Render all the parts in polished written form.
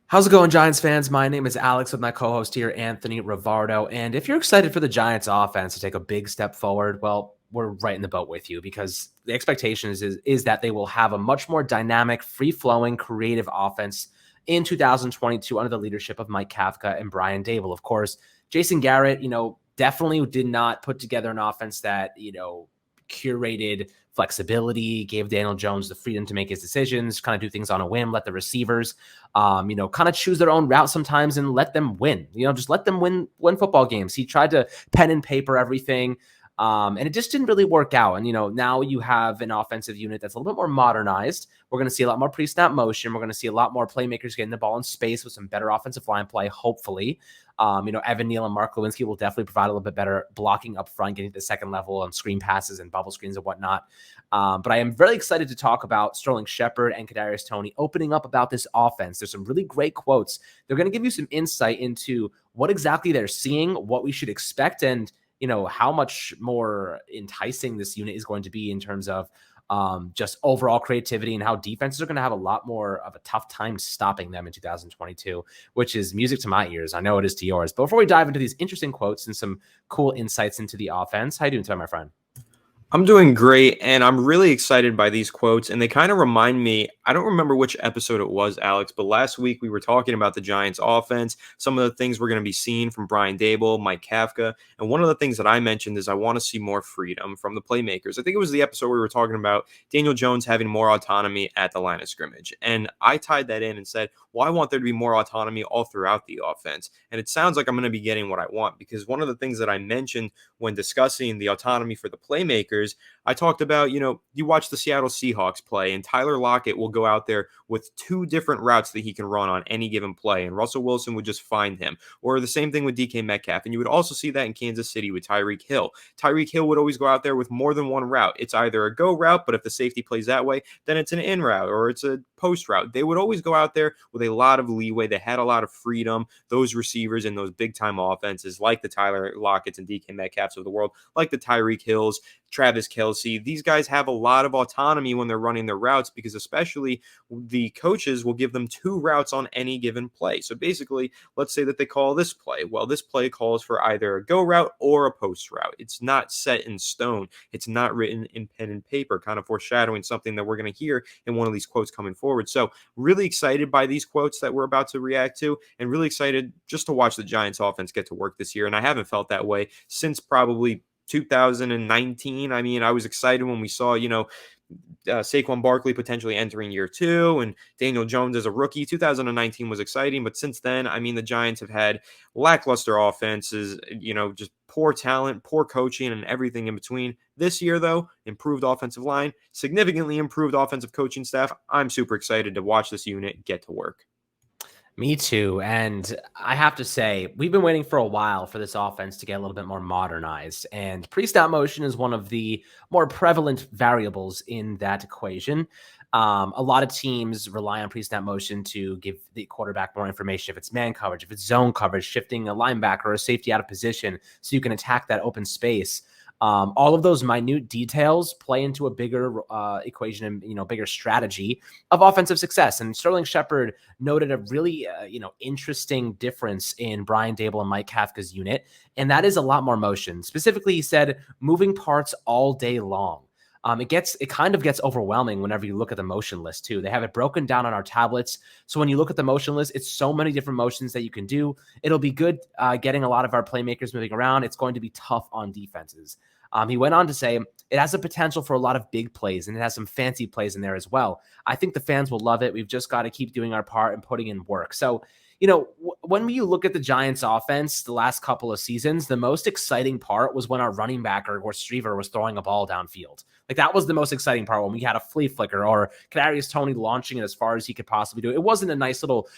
How's it going, Giants fans? My name is Alex with my co-host here, Anthony Rivardo. And if you're excited for the Giants offense to take a big step forward, well, we're right in the boat with you because the expectation is that they will have a much more dynamic, free-flowing, creative offense in 2022 under the leadership of Mike Kafka and Brian Dable. Of course, Jason Garrett, definitely did not put together an offense that, curated flexibility, gave Daniel Jones the freedom to make his decisions, kind of do things on a whim, let the receivers kind of choose their own route sometimes and let them win. Just let them win football games. He tried to pen and paper everything. And it just didn't really work out. And, now you have an offensive unit that's a little bit more modernized. We're going to see a lot more pre-snap motion. We're going to see a lot more playmakers getting the ball in space with some better offensive line play, hopefully. Evan Neal and Mark Lewinsky will definitely provide a little bit better blocking up front, getting to the second level on screen passes and bubble screens and whatnot. But I am very excited to talk about Sterling Shepard and Cadarius Tony opening up about this offense. There's some really great quotes. They're going to give you some insight into what exactly they're seeing, what we should expect, and how much more enticing this unit is going to be in terms of just overall creativity and how defenses are going to have a lot more of a tough time stopping them in 2022, which is music to my ears. I know it is to yours. But before we dive into these interesting quotes and some cool insights into the offense, how you doing today, my friend? I'm doing great, and I'm really excited by these quotes, and they kind of remind me, I don't remember which episode it was, Alex, but last week we were talking about the Giants offense, some of the things we're going to be seeing from Brian Dable, Mike Kafka, and one of the things that I mentioned is I want to see more freedom from the playmakers. I think it was the episode where we were talking about Daniel Jones having more autonomy at the line of scrimmage, and I tied that in and said, well, I want there to be more autonomy all throughout the offense, and it sounds like I'm going to be getting what I want, because one of the things that I mentioned when discussing the autonomy for the playmakers, I talked about, you watch the Seattle Seahawks play, and Tyler Lockett will go out there with two different routes that he can run on any given play, and Russell Wilson would just find him. Or the same thing with DK Metcalf, and you would also see that in Kansas City with Tyreek Hill. Tyreek Hill would always go out there with more than one route. It's either a go route, but if the safety plays that way, then it's an in route or it's a post route. They would always go out there with a lot of leeway. They had a lot of freedom. Those receivers in those big time offenses, like the Tyler Lockett's and DK Metcalfs of the world, like the Tyreek Hills, Travis Kelce, these guys have a lot of autonomy when they're running their routes, because especially the coaches will give them two routes on any given play. So basically, let's say that they call this play. Well, this play calls for either a go route or a post route. It's not set in stone. It's not written in pen and paper, kind of foreshadowing something that we're going to hear in one of these quotes coming forward. So really excited by these quotes that we're about to react to, and really excited just to watch the Giants offense get to work this year. And I haven't felt that way since probably 2019. I mean, I was excited when we saw, Saquon Barkley potentially entering year two and Daniel Jones as a rookie. 2019 was exciting, but since then, I mean, the Giants have had lackluster offenses, just poor talent, poor coaching, and everything in between. This year, though, improved offensive line, significantly improved offensive coaching staff. I'm super excited to watch this unit get to work. Me too. And I have to say, we've been waiting for a while for this offense to get a little bit more modernized. And pre-snap motion is one of the more prevalent variables in that equation. A lot of teams rely on pre-snap motion to give the quarterback more information. If it's man coverage, if it's zone coverage, shifting a linebacker or a safety out of position so you can attack that open space. All of those minute details play into a bigger equation and, bigger strategy of offensive success. And Sterling Shepard noted a really, interesting difference in Brian Dable and Mike Kafka's unit. And that is a lot more motion. Specifically, he said moving parts all day long. It kind of gets overwhelming whenever you look at the motion list too. They have it broken down on our tablets. So when you look at the motion list, it's so many different motions that you can do. It'll be good getting a lot of our playmakers moving around. It's going to be tough on defenses. He went on to say it has a potential for a lot of big plays, and it has some fancy plays in there as well. I think the fans will love it. We've just got to keep doing our part and putting in work. So, when you look at the Giants offense the last couple of seasons, the most exciting part was when our running back or receiver was throwing a ball downfield. Like that was the most exciting part, when we had a flea flicker or Cadarius Tony launching it as far as he could possibly do. It wasn't a nice little,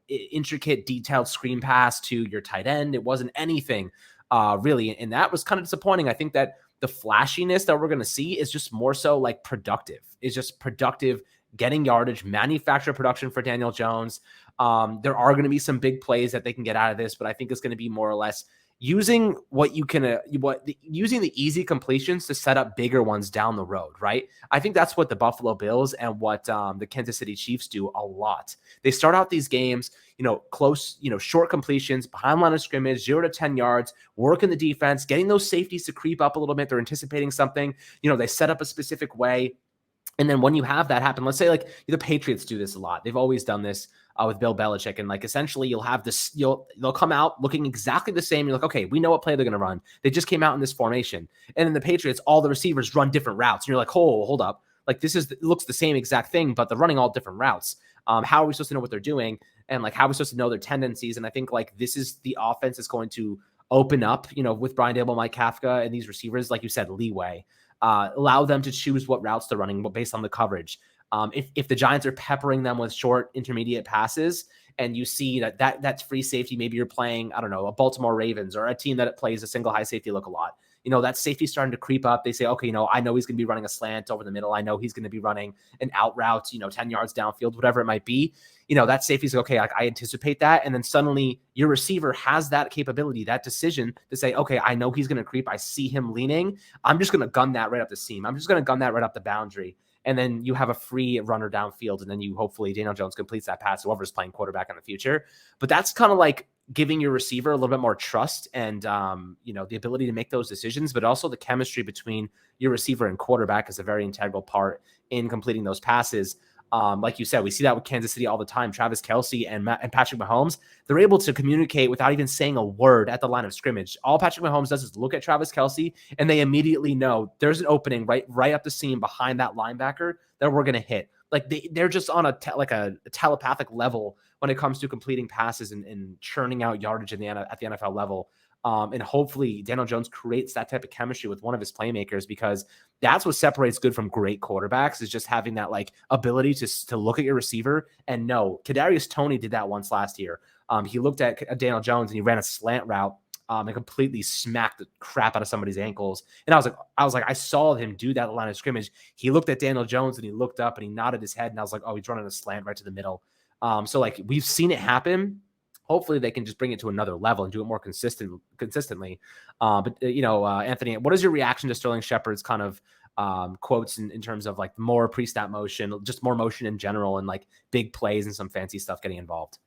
intricate, detailed screen pass to your tight end. It wasn't anything really. And that was kind of disappointing. I think that the flashiness that we're going to see is just more so like productive. It's just productive, getting yardage, manufacture production for Daniel Jones. There are going to be some big plays that they can get out of this, but I think it's going to be more or less using what you can, using the easy completions to set up bigger ones down the road, right? I think that's what the Buffalo Bills and what the Kansas City Chiefs do a lot. They start out these games, close, short completions behind line of scrimmage, 0 to 10 yards, working the defense, getting those safeties to creep up a little bit. They're anticipating something, they set up a specific way. And then when you have that happen, let's say like the Patriots do this a lot. They've always done this with Bill Belichick. And like essentially you'll have this, they'll come out looking exactly the same. You're like, okay, we know what play they're going to run. They just came out in this formation. And in the Patriots, all the receivers run different routes. And you're like, oh, hold up. Like it looks the same exact thing, but they're running all different routes. How are we supposed to know what they're doing? And like, how are we supposed to know their tendencies? And I think like this is the offense is going to open up, with Brian Dable, Mike Kafka, and these receivers, like you said, leeway. Allow them to choose what routes they're running based on the coverage. If the Giants are peppering them with short, intermediate passes, and you see that's free safety, maybe you're playing, I don't know, a Baltimore Ravens or a team that plays a single high safety look a lot. That safety starting to creep up. They say, okay, I know he's going to be running a slant over the middle. I know he's going to be running an out route, 10 yards downfield, whatever it might be. That safety's like, okay, I anticipate that. And then suddenly your receiver has that capability, that decision to say, okay, I know he's going to creep. I see him leaning. I'm just going to gun that right up the seam. I'm just going to gun that right up the boundary. And then you have a free runner downfield. And then hopefully Daniel Jones completes that pass, whoever's playing quarterback in the future. But that's kind of like giving your receiver a little bit more trust and, the ability to make those decisions, but also the chemistry between your receiver and quarterback is a very integral part in completing those passes. Like you said, we see that with Kansas City all the time. Travis Kelce and Patrick Mahomes, they're able to communicate without even saying a word at the line of scrimmage. All Patrick Mahomes does is look at Travis Kelce, and they immediately know there's an opening right up the seam behind that linebacker that we're going to hit. Like they're just on a telepathic level when it comes to completing passes and churning out yardage at the NFL level. And hopefully Daniel Jones creates that type of chemistry with one of his playmakers, because that's what separates good from great quarterbacks, is just having that like ability to look at your receiver and know. Cadarius Tony did that once last year. He looked at Daniel Jones and he ran a slant route and completely smacked the crap out of somebody's ankles. And I was like, I saw him do that at the line of scrimmage. He looked at Daniel Jones and he looked up and he nodded his head. And I was like, oh, he's running a slant right to the middle. So like we've seen it happen. Hopefully they can just bring it to another level and do it more consistently. But Anthony, what is your reaction to Sterling Shepard's kind of quotes in terms of like more pre-snap motion, just more motion in general, and like big plays and some fancy stuff getting involved?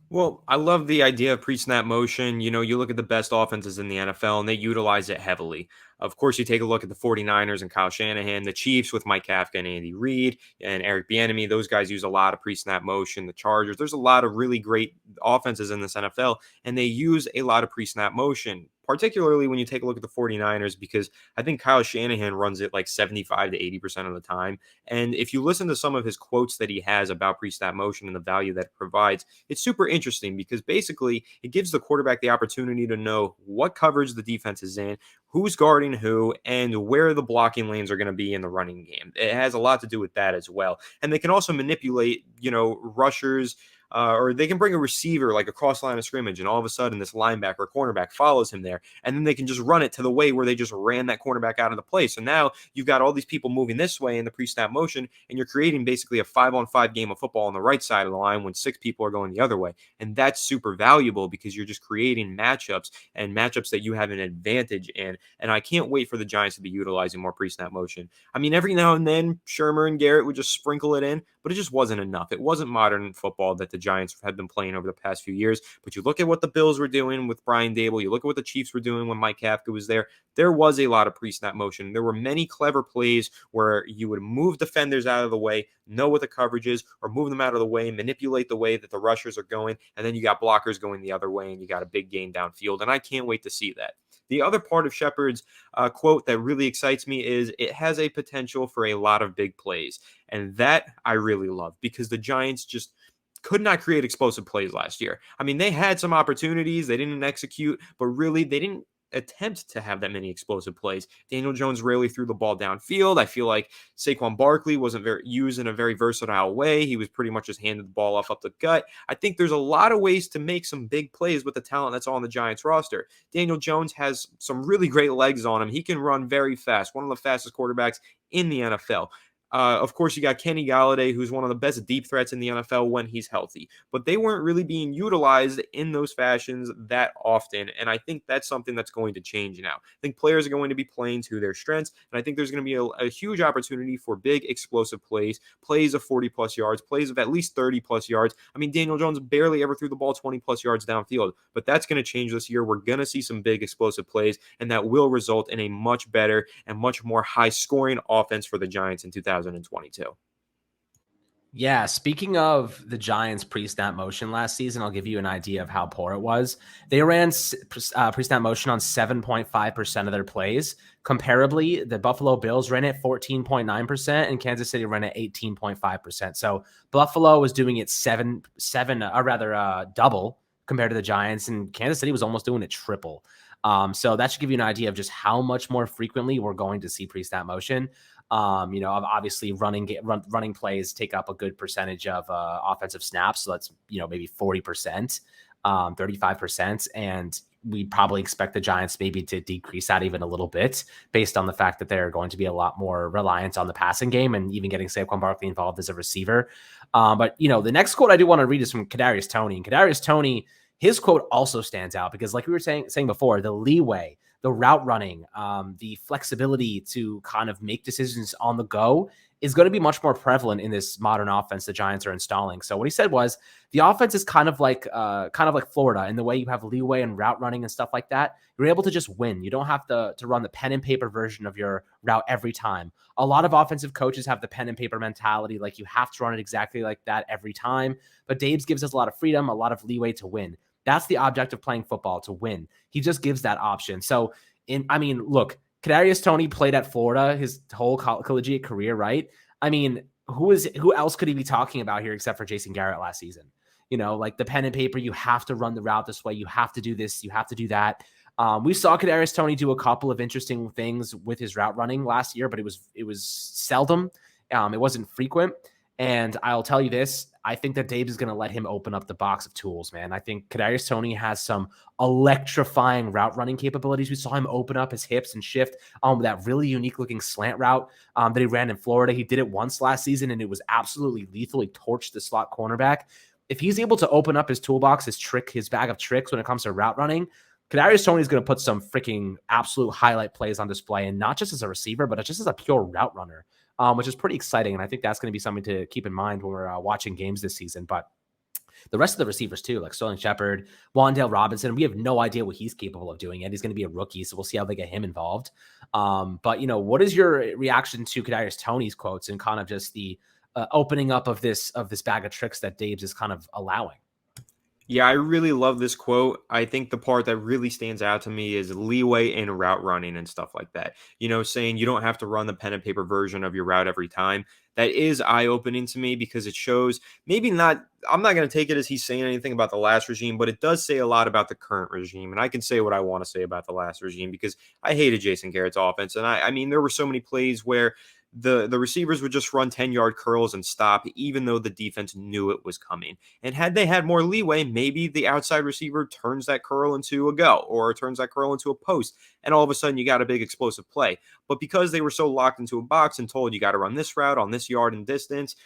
Well, I love the idea of pre-snap motion. You look at the best offenses in the NFL and they utilize it heavily. Of course, you take a look at the 49ers and Kyle Shanahan, the Chiefs with Mike Kafka and Andy Reid and Eric Bieniemy. Those guys use a lot of pre-snap motion. The Chargers, there's a lot of really great offenses in this NFL, and they use a lot of pre-snap motion, particularly when you take a look at the 49ers, because I think Kyle Shanahan runs it like 75 to 80% of the time. And if you listen to some of his quotes that he has about pre-snap motion and the value that it provides, it's super interesting because basically it gives the quarterback the opportunity to know what coverage the defense is in, who's guarding who, and where the blocking lanes are going to be in the running game. It has a lot to do with that as well. And they can also manipulate, rushers, or they can bring a receiver like across the line of scrimmage, and all of a sudden this linebacker or cornerback follows him there, and then they can just run it to the way where they just ran that cornerback out of the play. So now you've got all these people moving this way in the pre-snap motion, and you're creating basically a 5-on-5 game of football on the right side of the line when 6 people are going the other way. And that's super valuable because you're just creating matchups that you have an advantage in. And I can't wait for the Giants to be utilizing more pre-snap motion. I mean, every now and then Shermer and Garrett would just sprinkle it in, but it just wasn't enough. It wasn't modern football that the Giants have been playing over the past few years. But you look at what the Bills were doing with Brian Dable, you look at what the Chiefs were doing when Mike Kafka was there. There was a lot of pre-snap motion. There were many clever plays where you would move defenders out of the way, know what the coverage is, or move them out of the way, manipulate the way that the rushers are going, and then you got blockers going the other way, and you got a big gain downfield. And I can't wait to see that. The other part of Shepard's quote that really excites me is it has a potential for a lot of big plays. And that I really love because the Giants just could not create explosive plays last year. I mean, they had some opportunities, they didn't execute, but really they didn't attempt to have that many explosive plays. Daniel Jones rarely threw the ball downfield. I feel like Saquon Barkley wasn't very used in a very versatile way. He was pretty much just handed the ball off up the gut. I think there's a lot of ways to make some big plays with the talent that's on the Giants roster. Daniel Jones has some really great legs on him. He can run very fast, one of the fastest quarterbacks in the NFL. Of course, you got Kenny Galladay, who's one of the best deep threats in the NFL when he's healthy, but they weren't really being utilized in those fashions that often. And I think that's something that's going to change now. I think players are going to be playing to their strengths, and I think there's going to be a huge opportunity for big explosive plays of 40 plus yards, plays of at least 30 plus yards. I mean, Daniel Jones barely ever threw the ball 20 plus yards downfield, but that's going to change this year. We're going to see some big explosive plays, and that will result in a much better and much more high scoring offense for the Giants in 2022. Yeah, speaking of the Giants pre-snap motion last season, I'll give you an idea of how poor it was. They ran pre-snap motion on 7.5% of their plays. Comparably, the Buffalo Bills ran it 14.9% and Kansas City ran it 18.5%. So Buffalo was doing it double compared to the Giants, and Kansas City was almost doing it triple. So that should give you an idea of just how much more frequently we're going to see pre-snap motion. Obviously running plays take up a good percentage of offensive snaps. So that's, maybe 40%, 35%. And we probably expect the Giants maybe to decrease that even a little bit based on the fact that they're going to be a lot more reliant on the passing game and even getting Saquon Barkley involved as a receiver. But the next quote I do want to read is from Cadarius Tony. And Kadarius Tony, his quote also stands out because like we were saying before, the leeway, the route running, the flexibility to kind of make decisions on the go is going to be much more prevalent in this modern offense the Giants are installing. So what he said was the offense is kind of like Florida in the way you have leeway and route running and stuff like that. You're able to just win. You don't have to run the pen and paper version of your route every time. A lot of offensive coaches have the pen and paper mentality, like you have to run it exactly like that every time. But Daboll gives us a lot of freedom, a lot of leeway to win. That's the object of playing football, to win. He just gives that option. So, look, Kadarius Tony played at Florida his whole collegiate career, right? I mean, who else could he be talking about here except for Jason Garrett last season? Like the pen and paper, you have to run the route this way. You have to do this. You have to do that. We saw Kadarius Tony do a couple of interesting things with his route running last year, but it was seldom. It wasn't frequent. And I'll tell you this, I think that Dave is going to let him open up the box of tools, man. I think Kadarius Tony has some electrifying route running capabilities. We saw him open up his hips and shift that really unique looking slant route that he ran in Florida. He did it once last season, and it was absolutely lethal. He torched the slot cornerback. If he's able to open up his toolbox, his bag of tricks when it comes to route running, Kadarius Tony is going to put some freaking absolute highlight plays on display, and not just as a receiver, but just as a pure route runner. Which is pretty exciting. And I think that's going to be something to keep in mind when we're watching games this season. But the rest of the receivers too, like Sterling Shepard, Wan'Dale Robinson, we have no idea what he's capable of doing yet. He's going to be a rookie, so we'll see how they get him involved. But what is your reaction to Kadarius Tony's quotes and kind of just the opening up of this bag of tricks that Daboll is kind of allowing? Yeah, I really love this quote. I think the part that really stands out to me is leeway in route running and stuff like that. Saying you don't have to run the pen and paper version of your route every time. That is eye-opening to me because it shows maybe not, I'm not going to take it as he's saying anything about the last regime, but it does say a lot about the current regime. And I can say what I want to say about the last regime because I hated Jason Garrett's offense. And I mean, there were so many plays where the receivers would just run 10-yard curls and stop, even though the defense knew it was coming. And had they had more leeway, maybe the outside receiver turns that curl into a go or turns that curl into a post. And all of a sudden you got a big explosive play. But because they were so locked into a box and told you got to run this route on this yard and distance,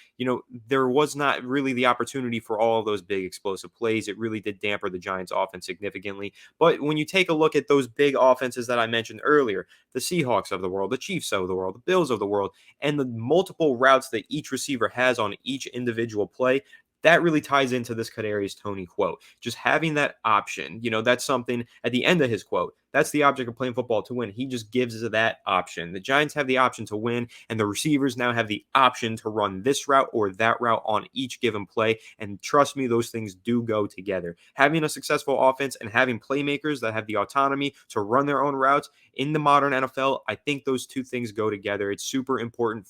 there was not really the opportunity for all of those big explosive plays. It really did damper the Giants offense significantly. But when you take a look at those big offenses that I mentioned earlier, the Seahawks of the world, the Chiefs of the world, the Bills of the world, and the multiple routes that each receiver has on each individual play, that really ties into this Cadarius Tony quote. Just having that option, that's something at the end of his quote. That's the object of playing football, to win. He just gives us that option. The Giants have the option to win, and the receivers now have the option to run this route or that route on each given play. And trust me, those things do go together. Having a successful offense and having playmakers that have the autonomy to run their own routes in the modern NFL, I think those two things go together. It's super important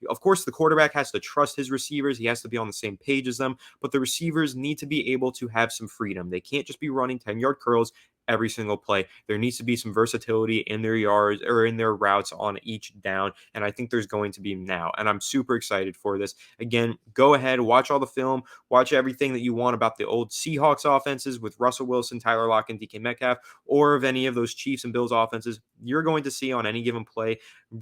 of course, the quarterback has to trust his receivers. He has to be on the same page as them, but the receivers need to be able to have some freedom. They can't just be running 10-yard curls every single play. There needs to be some versatility in their yards or in their routes on each down. And I think there's going to be now. And I'm super excited for this. Again, go ahead, watch all the film, watch everything that you want about the old Seahawks offenses with Russell Wilson, Tyler Lockett, and DK Metcalf, or of any of those Chiefs and Bills offenses. You're going to see on any given play,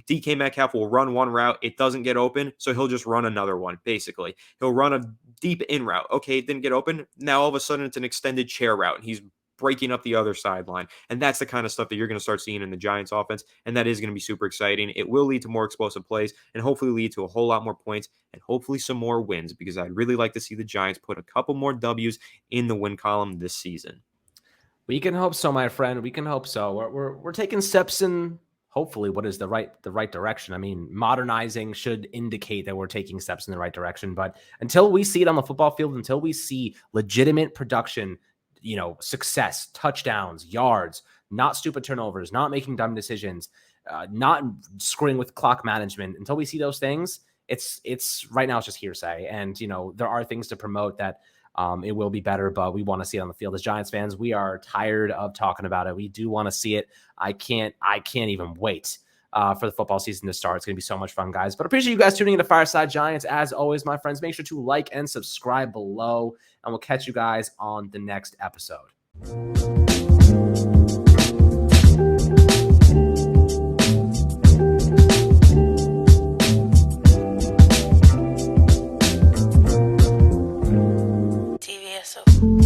DK Metcalf will run one route. It doesn't get open, so he'll just run another one, basically. He'll run a deep in route. Okay, it didn't get open. Now all of a sudden it's an extended chair route, and he's breaking up the other sideline. And that's the kind of stuff that you're going to start seeing in the Giants offense. And that is going to be super exciting. It will lead to more explosive plays and hopefully lead to a whole lot more points and hopefully some more wins, because I'd really like to see the Giants put a couple more W's in the win column this season. We can hope so, my friend. We can hope so. We're taking steps in hopefully what is the right direction. I mean, modernizing should indicate that we're taking steps in the right direction. But until we see it on the football field, until we see legitimate production, success, touchdowns, yards, not stupid turnovers, not making dumb decisions, not screwing with clock management, until we see those things, it's right now it's just hearsay. And, there are things to promote that it will be better, but we want to see it on the field. As Giants fans, we are tired of talking about it. We do want to see it. I can't even wait for the football season to start. It's going to be so much fun, guys. But appreciate you guys tuning into Fireside Giants. As always, my friends, make sure to like and subscribe below, and we'll catch you guys on the next episode. TVSO.